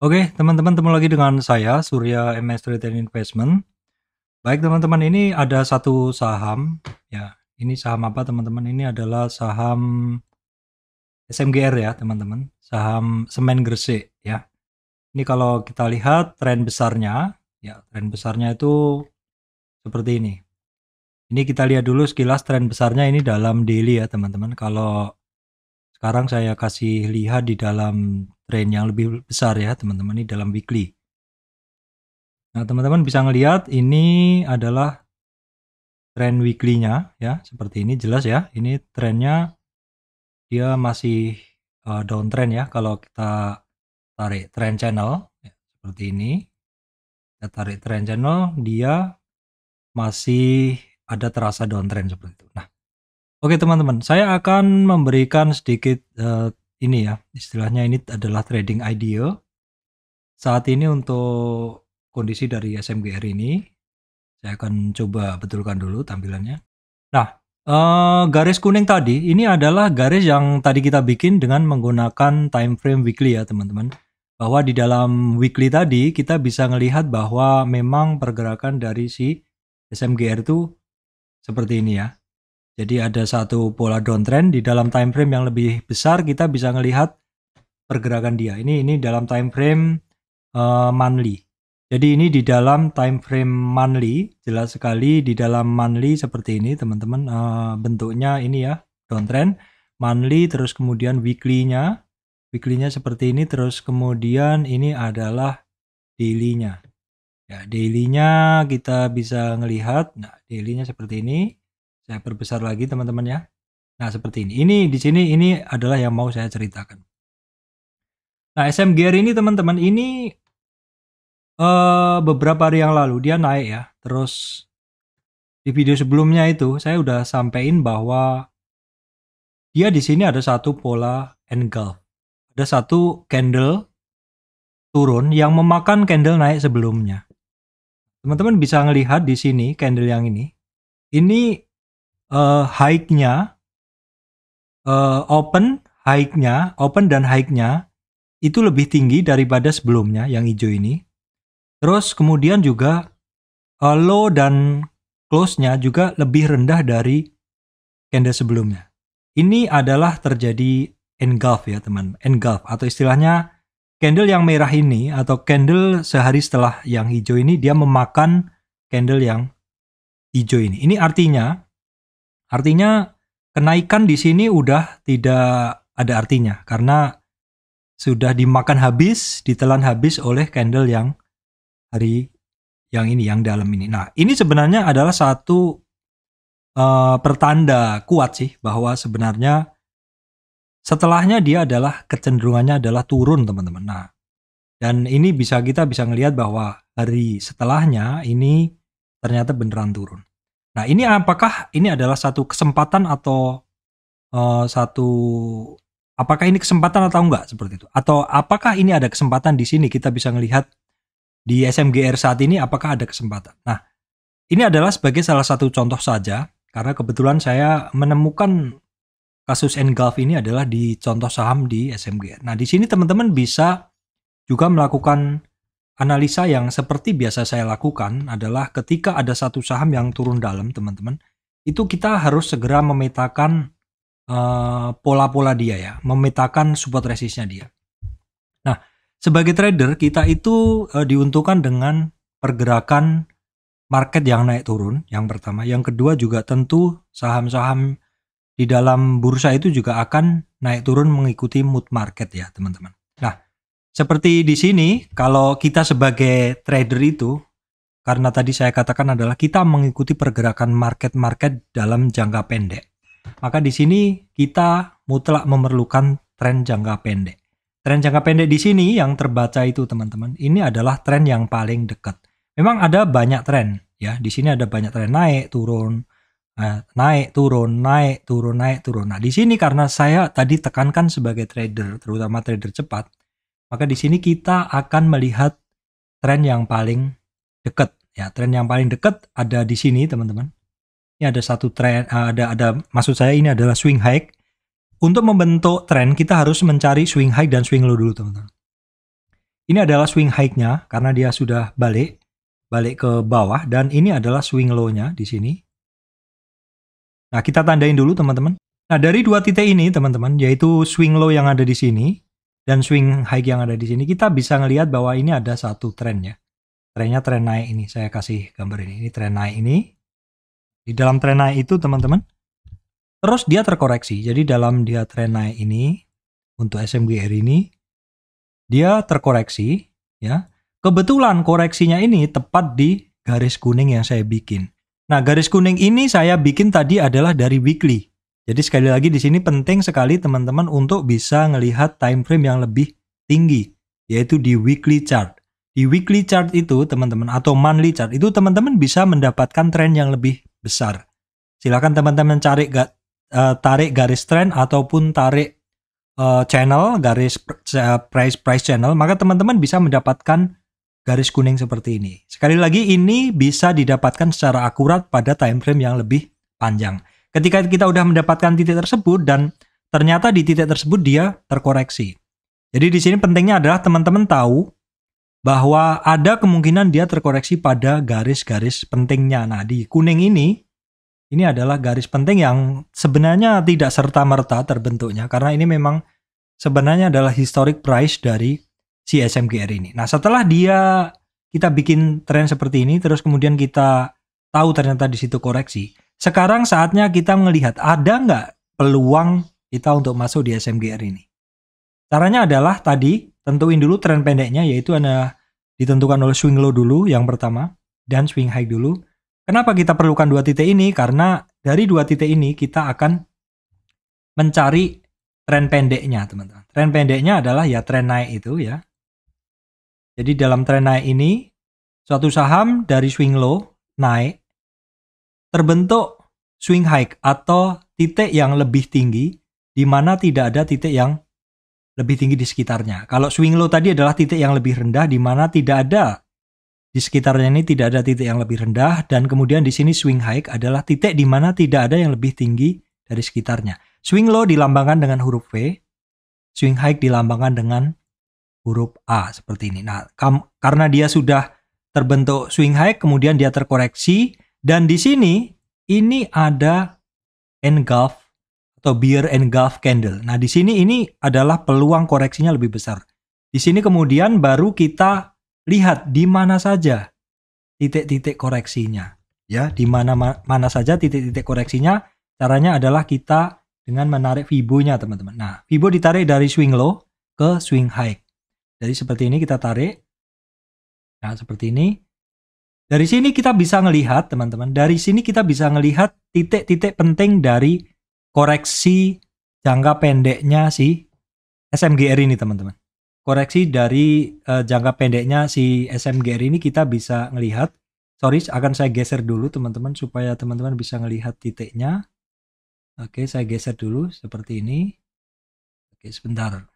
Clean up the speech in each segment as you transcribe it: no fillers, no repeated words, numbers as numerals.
Oke, teman-teman, ketemu lagi dengan saya, Surya MS Trade and Investment. Baik, teman-teman, ini ada satu saham, ya. Ini saham apa, teman-teman? Ini adalah saham SMGR ya, teman-teman. Saham Semen Gresik, ya. Ini kalau kita lihat tren besarnya, ya, tren besarnya itu seperti ini. Ini kita lihat dulu sekilas tren besarnya ini dalam daily ya, teman-teman. Kalau sekarang saya kasih lihat di dalam tren yang lebih besar ya, teman-teman, ini dalam weekly. Nah, teman-teman bisa ngelihat ini adalah tren weekly-nya ya, seperti ini jelas ya. Ini trennya dia masih downtrend ya. Kalau kita tarik trend channel ya, seperti ini. Kita tarik trend channel, dia masih ada terasa downtrend seperti itu. Nah, oke teman-teman, saya akan memberikan sedikit ini ya, istilahnya ini adalah trading idea. Saat ini untuk kondisi dari SMGR ini, saya akan coba betulkan dulu tampilannya. Nah, garis kuning tadi, ini adalah garis yang tadi kita bikin dengan menggunakan time frame weekly ya teman-teman. Bahwa di dalam weekly tadi, kita bisa melihat bahwa memang pergerakan dari si SMGR itu seperti ini ya. Jadi ada satu pola downtrend di dalam time frame yang lebih besar, kita bisa melihat pergerakan dia. Ini dalam time frame monthly. Jadi ini di dalam time frame monthly, jelas sekali di dalam monthly seperti ini teman-teman, bentuknya ini ya, downtrend, monthly, terus kemudian weekly-nya seperti ini, terus kemudian ini adalah daily-nya. Ya, daily-nya kita bisa ngelihat, nah daily-nya seperti ini, saya perbesar lagi teman-teman ya. Nah seperti ini, di sini ini adalah yang mau saya ceritakan. Nah SMGR ini teman-teman, ini beberapa hari yang lalu dia naik ya. Terus di video sebelumnya itu saya udah sampein bahwa dia di sini ada satu pola engulf. Ada satu candle turun yang memakan candle naik sebelumnya. Teman-teman bisa ngelihat di sini candle yang ini. Ini high-nya open dan high-nya itu lebih tinggi daripada sebelumnya yang hijau ini. Terus kemudian juga low dan close-nya juga lebih rendah dari candle sebelumnya. Ini adalah terjadi engulf ya teman, engulf atau istilahnya candle yang merah ini atau candle sehari setelah yang hijau ini dia memakan candle yang hijau ini. Ini artinya kenaikan di sini udah tidak ada artinya karena sudah dimakan habis, ditelan habis oleh candle yang hari yang ini, yang dalam ini. Nah, ini sebenarnya adalah satu pertanda kuat sih bahwa sebenarnya setelahnya dia adalah kecenderungannya adalah turun teman-teman. Nah, dan ini kita bisa ngelihat bahwa hari setelahnya ini ternyata beneran turun. Nah, ini apakah ini adalah satu kesempatan atau apakah ini kesempatan atau enggak seperti itu? Atau apakah ini ada kesempatan di sini kita bisa ngelihat di SMGR saat ini apakah ada kesempatan? Nah, ini adalah sebagai salah satu contoh saja, karena kebetulan saya menemukan kasus engulf ini adalah di contoh saham di SMGR. Nah, di sini teman-teman bisa juga melakukan analisa yang seperti biasa saya lakukan adalah ketika ada satu saham yang turun dalam, teman-teman, itu kita harus segera memetakan pola-pola dia ya, memetakan support resistnya dia. Nah, sebagai trader, kita itu diuntungkan dengan pergerakan market yang naik turun, yang pertama. Yang kedua juga tentu saham-saham di dalam bursa itu juga akan naik turun mengikuti mood market ya, teman-teman. Nah, seperti di sini, kalau kita sebagai trader itu, karena tadi saya katakan adalah kita mengikuti pergerakan market-market dalam jangka pendek. Maka di sini kita mutlak memerlukan tren jangka pendek. Tren jangka pendek di sini yang terbaca itu teman-teman, ini adalah tren yang paling dekat. Memang ada banyak tren ya, di sini ada banyak tren naik, turun, naik, turun, naik, turun, naik, turun. Nah, di sini karena saya tadi tekankan sebagai trader, terutama trader cepat, maka di sini kita akan melihat tren yang paling dekat ya. Tren yang paling dekat ada di sini teman-teman. Ini ada satu tren, ada maksud saya ini adalah swing high. Untuk membentuk tren, kita harus mencari swing high dan swing low dulu, teman-teman. Ini adalah swing high-nya karena dia sudah balik ke bawah, dan ini adalah swing low-nya di sini. Nah, kita tandain dulu teman-teman. Nah, dari dua titik ini teman-teman, yaitu swing low yang ada di sini dan swing high yang ada di sini, kita bisa ngelihat bahwa ini ada satu tren ya. Trennya tren naik ini. Saya kasih gambar ini. Ini tren naik ini. Di dalam tren naik itu teman-teman, terus dia terkoreksi. Jadi dalam dia tren naik ini, untuk SMGR ini, dia terkoreksi ya. Kebetulan koreksinya ini tepat di garis kuning yang saya bikin. Nah, garis kuning ini saya bikin tadi adalah dari weekly. Jadi sekali lagi di sini penting sekali teman-teman untuk bisa melihat time frame yang lebih tinggi, yaitu di weekly chart. Di weekly chart itu teman-teman, atau monthly chart itu teman-teman bisa mendapatkan tren yang lebih besar. Silakan teman-teman tarik garis tren ataupun tarik channel, garis price channel, maka teman-teman bisa mendapatkan garis kuning seperti ini. Sekali lagi, ini bisa didapatkan secara akurat pada time frame yang lebih panjang. Ketika kita udah mendapatkan titik tersebut dan ternyata di titik tersebut dia terkoreksi. Jadi di sini pentingnya adalah teman-teman tahu bahwa ada kemungkinan dia terkoreksi pada garis-garis pentingnya. Nah, di kuning ini adalah garis penting yang sebenarnya tidak serta-merta terbentuknya, karena ini memang sebenarnya adalah historic price dari si SMGR ini. Nah, setelah kita bikin tren seperti ini, terus kemudian kita tahu ternyata di situ koreksi. Sekarang saatnya kita melihat ada nggak peluang kita untuk masuk di SMGR ini. Caranya adalah tadi tentuin dulu tren pendeknya, yaitu ada ditentukan oleh swing low dulu yang pertama dan swing high dulu. Kenapa kita perlukan dua titik ini? Karena dari dua titik ini kita akan mencari tren pendeknya, teman-teman. Tren pendeknya adalah ya tren naik itu ya. Jadi dalam tren naik ini, suatu saham dari swing low naik terbentuk swing high atau titik yang lebih tinggi, di mana tidak ada titik yang lebih tinggi di sekitarnya. Kalau swing low tadi adalah titik yang lebih rendah, di mana tidak ada di sekitarnya ini tidak ada titik yang lebih rendah, dan kemudian di sini swing high adalah titik di mana tidak ada yang lebih tinggi dari sekitarnya. Swing low dilambangkan dengan huruf V, swing high dilambangkan dengan huruf A seperti ini. Nah, karena dia sudah terbentuk swing high, kemudian dia terkoreksi, dan di sini ini ada engulf atau bear engulf candle. Nah, di sini ini adalah peluang koreksinya lebih besar. Di sini kemudian baru kita lihat di mana saja titik-titik koreksinya. Ya, di mana saja titik-titik koreksinya. Caranya adalah kita dengan menarik Fibo-nya, teman-teman. Nah, Fibo ditarik dari swing low ke swing high. Jadi seperti ini kita tarik. Nah, seperti ini. Dari sini kita bisa melihat, teman-teman. Dari sini kita bisa melihat titik-titik penting dari koreksi jangka pendeknya si SMGR ini, teman-teman. Koreksi dari jangka pendeknya si SMGR ini kita bisa melihat. Sorry, akan saya geser dulu teman-teman supaya teman-teman bisa melihat titiknya. Oke, saya geser dulu seperti ini. Oke, sebentar.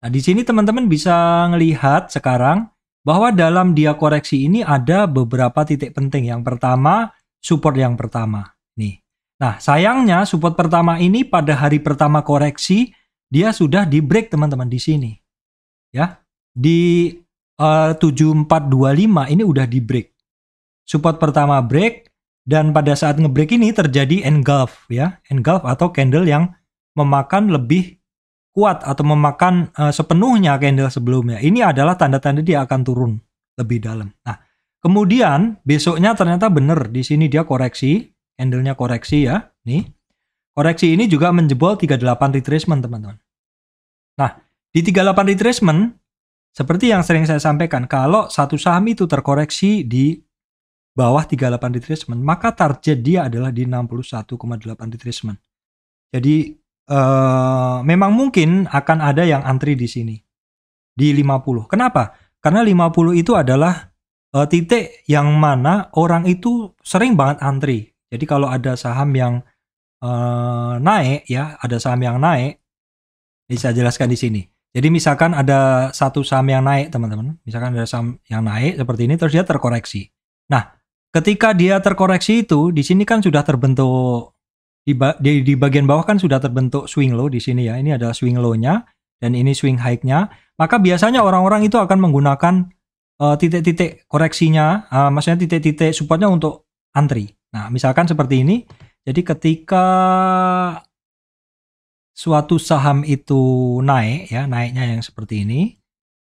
Nah, di sini teman-teman bisa melihat sekarang bahwa dalam dia koreksi ini ada beberapa titik penting. Yang pertama, support yang pertama. Nih. Nah, sayangnya support pertama ini pada hari pertama koreksi dia sudah di break, teman-teman, di sini. Ya. Di 7425 ini udah di break. Support pertama break, dan pada saat ngebreak ini terjadi engulf ya. Engulf atau candle yang memakan lebih kuat atau memakan sepenuhnya candle sebelumnya. Ini adalah tanda-tanda dia akan turun lebih dalam. Nah, kemudian besoknya ternyata benar di sini dia koreksi, candlenya koreksi ya. Nih. Koreksi ini juga menjebol 38 retracement, teman-teman. Nah, di 38 retracement, seperti yang sering saya sampaikan, kalau satu saham itu terkoreksi di bawah 38 retracement, maka target dia adalah di 61,8 retracement. Jadi, memang mungkin akan ada yang antri di sini, di 50. Kenapa? Karena 50 itu adalah titik yang mana orang itu sering banget antri. Jadi kalau ada saham yang naik ya, ada saham yang naik, bisa jelaskan di sini. Jadi misalkan ada satu saham yang naik, teman-teman, misalkan ada saham yang naik seperti ini, terus dia terkoreksi. Nah, ketika dia terkoreksi itu, di sini kan sudah terbentuk di bagian bawah kan sudah terbentuk swing low di sini ya. Ini adalah swing low-nya, dan ini swing high-nya, maka biasanya orang-orang itu akan menggunakan titik-titik koreksinya, maksudnya titik-titik supportnya untuk antri. Nah, misalkan seperti ini. Jadi ketika suatu saham itu naik, ya naiknya yang seperti ini,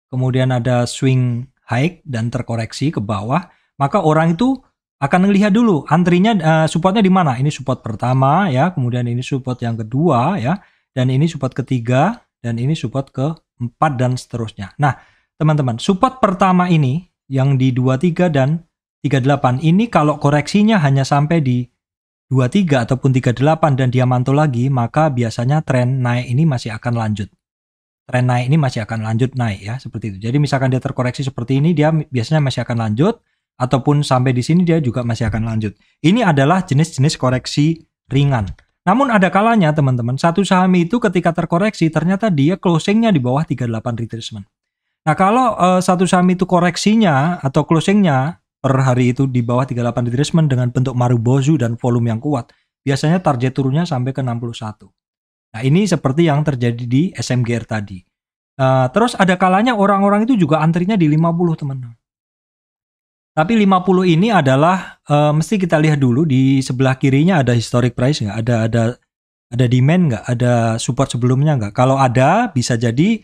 kemudian ada swing high dan terkoreksi ke bawah, maka orang itu akan melihat dulu antrinya, supportnya di mana. Ini support pertama, ya, kemudian ini support yang kedua, ya, dan ini support ketiga, dan ini support keempat dan seterusnya. Nah, teman-teman, support pertama ini yang di 23 dan 38 ini kalau koreksinya hanya sampai di 23 ataupun 38 dan dia mantul lagi, maka biasanya tren naik ini masih akan lanjut. Tren naik ini masih akan lanjut naik, ya, seperti itu. Jadi misalkan dia terkoreksi seperti ini, dia biasanya masih akan lanjut, ataupun sampai di sini dia juga masih akan lanjut. Ini adalah jenis-jenis koreksi ringan. Namun ada kalanya teman-teman, satu saham itu ketika terkoreksi ternyata dia closingnya di bawah 38 retracement. Nah, kalau satu saham itu koreksinya atau closingnya per hari itu di bawah 38 retracement dengan bentuk Marubozu dan volume yang kuat, biasanya target turunnya sampai ke 61. Nah, ini seperti yang terjadi di SMGR tadi. Terus ada kalanya orang-orang itu juga antrinya di 50, teman-teman. Tapi 50 ini adalah mesti kita lihat dulu di sebelah kirinya ada historic price nggak? Ada demand nggak? Ada support sebelumnya nggak? Kalau ada, bisa jadi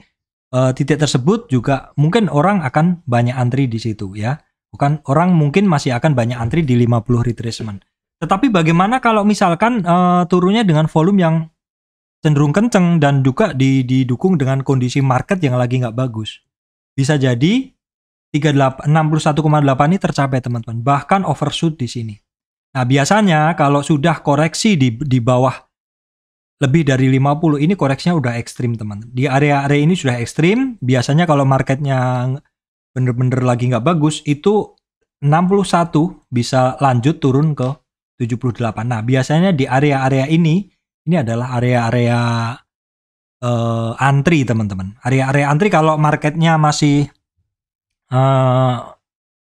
titik tersebut juga mungkin orang akan banyak antri di situ, ya. Bukan, orang mungkin masih akan banyak antri di 50 retracement. Tetapi bagaimana kalau misalkan turunnya dengan volume yang cenderung kenceng dan juga didukung dengan kondisi market yang lagi nggak bagus? Bisa jadi 61,8 ini tercapai, teman-teman. Bahkan overshoot di sini. Nah, biasanya kalau sudah koreksi di bawah lebih dari 50, ini koreksinya udah ekstrim, teman. Di area-area ini sudah ekstrim. Biasanya kalau marketnya bener-bener lagi nggak bagus, itu 61 bisa lanjut turun ke 78. Nah, biasanya di area-area ini adalah area-area antri, teman-teman. Area-area antri kalau marketnya masih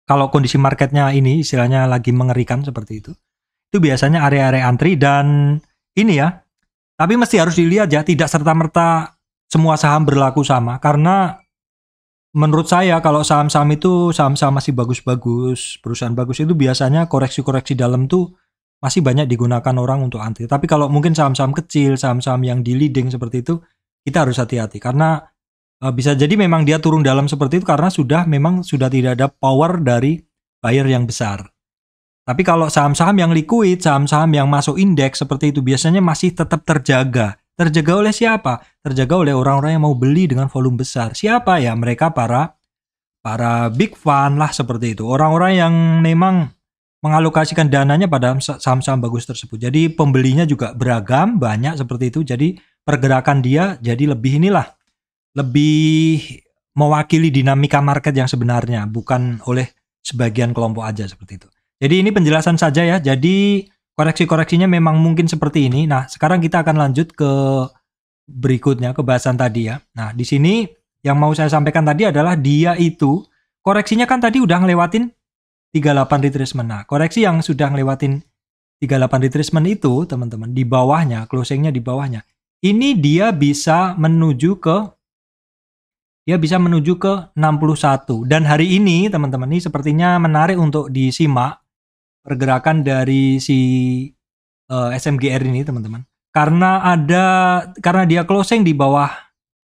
kalau kondisi marketnya ini istilahnya lagi mengerikan seperti itu biasanya area-area antri. Dan ini, ya, tapi mesti harus dilihat, ya, tidak serta-merta semua saham berlaku sama, karena menurut saya kalau saham-saham itu saham-saham masih bagus-bagus, perusahaan bagus itu biasanya koreksi-koreksi dalam tuh masih banyak digunakan orang untuk antri. Tapi kalau mungkin saham-saham kecil, saham-saham yang di leading seperti itu, kita harus hati-hati karena bisa jadi memang dia turun dalam seperti itu karena memang sudah tidak ada power dari buyer yang besar. Tapi kalau saham-saham yang liquid, saham-saham yang masuk indeks seperti itu biasanya masih tetap terjaga. Terjaga oleh siapa? Terjaga oleh orang-orang yang mau beli dengan volume besar. Siapa ya? Mereka para big fund lah seperti itu. Orang-orang yang memang mengalokasikan dananya pada saham-saham bagus tersebut. Jadi pembelinya juga beragam, banyak seperti itu. Jadi pergerakan dia jadi lebih mewakili dinamika market yang sebenarnya, bukan oleh sebagian kelompok aja seperti itu. Jadi ini penjelasan saja, ya. Jadi koreksi-koreksinya memang mungkin seperti ini. Nah, sekarang kita akan lanjut ke berikutnya, ke bahasan tadi, ya. Nah, di sini yang mau saya sampaikan tadi adalah dia itu koreksinya kan tadi udah ngelewatin 38 retracement. Nah, koreksi yang sudah ngelewatin 38 retracement itu, teman-teman, di bawahnya, closingnya di bawahnya, ini dia bisa menuju ke 61. Dan hari ini, teman-teman, ini sepertinya menarik untuk disimak pergerakan dari si SMGR ini, teman-teman. Karena dia closing di bawah,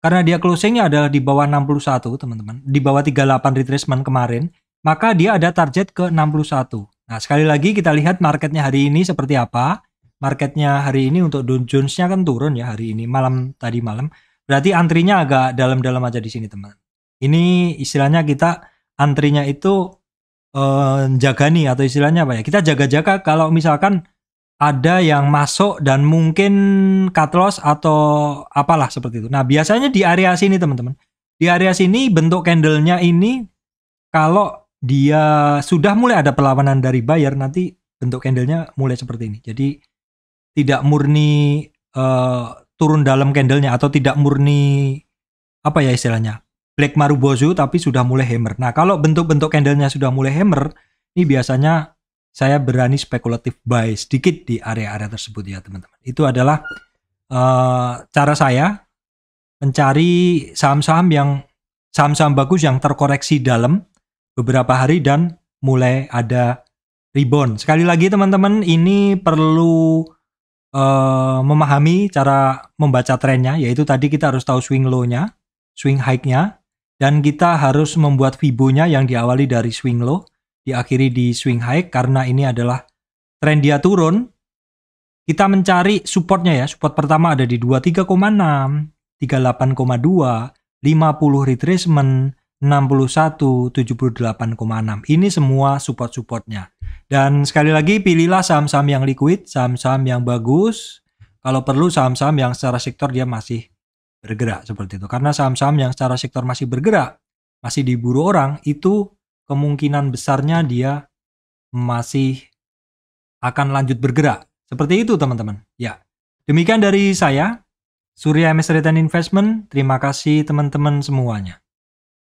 karena dia closingnya adalah di bawah 61, teman-teman. Di bawah 38 retracement kemarin, maka dia ada target ke 61. Nah, sekali lagi kita lihat marketnya hari ini seperti apa. Marketnya hari ini untuk Dow Jones-nya kan turun, ya, hari ini, tadi malam. Berarti antrinya agak dalam-dalam aja di sini, teman. Ini istilahnya kita antrinya itu jaga nih, atau istilahnya apa ya? Kita jaga-jaga kalau misalkan ada yang masuk dan mungkin cut loss atau apalah seperti itu. Nah, biasanya di area sini, teman-teman. Di area sini bentuk candle-nya ini kalau dia sudah mulai ada perlawanan dari buyer, nanti bentuk candle-nya mulai seperti ini. Jadi tidak murni turun dalam candle-nya, atau tidak murni apa ya istilahnya, black Marubozu, tapi sudah mulai hammer. Nah, kalau bentuk-bentuk candle-nya sudah mulai hammer, ini biasanya saya berani spekulatif buy sedikit di area-area tersebut, ya, teman-teman. Itu adalah cara saya mencari saham-saham bagus yang terkoreksi dalam beberapa hari dan mulai ada rebound. Sekali lagi teman-teman, ini perlu memahami cara membaca trennya, yaitu tadi kita harus tahu swing low-nya, swing high-nya, dan kita harus membuat Fibo-nya yang diawali dari swing low, diakhiri di swing high, karena ini adalah tren dia turun. Kita mencari supportnya ya, support pertama ada di 23,6, 38,2, 50 retracement, 61, 78,6. Ini semua support-supportnya. Dan sekali lagi pilihlah saham-saham yang liquid, saham-saham yang bagus. Kalau perlu saham-saham yang secara sektor dia masih bergerak seperti itu. Karena saham-saham yang secara sektor masih bergerak, masih diburu orang, itu kemungkinan besarnya dia masih akan lanjut bergerak. Seperti itu teman-teman. Ya, demikian dari saya, Surya MS Return Investment. Terima kasih teman-teman semuanya.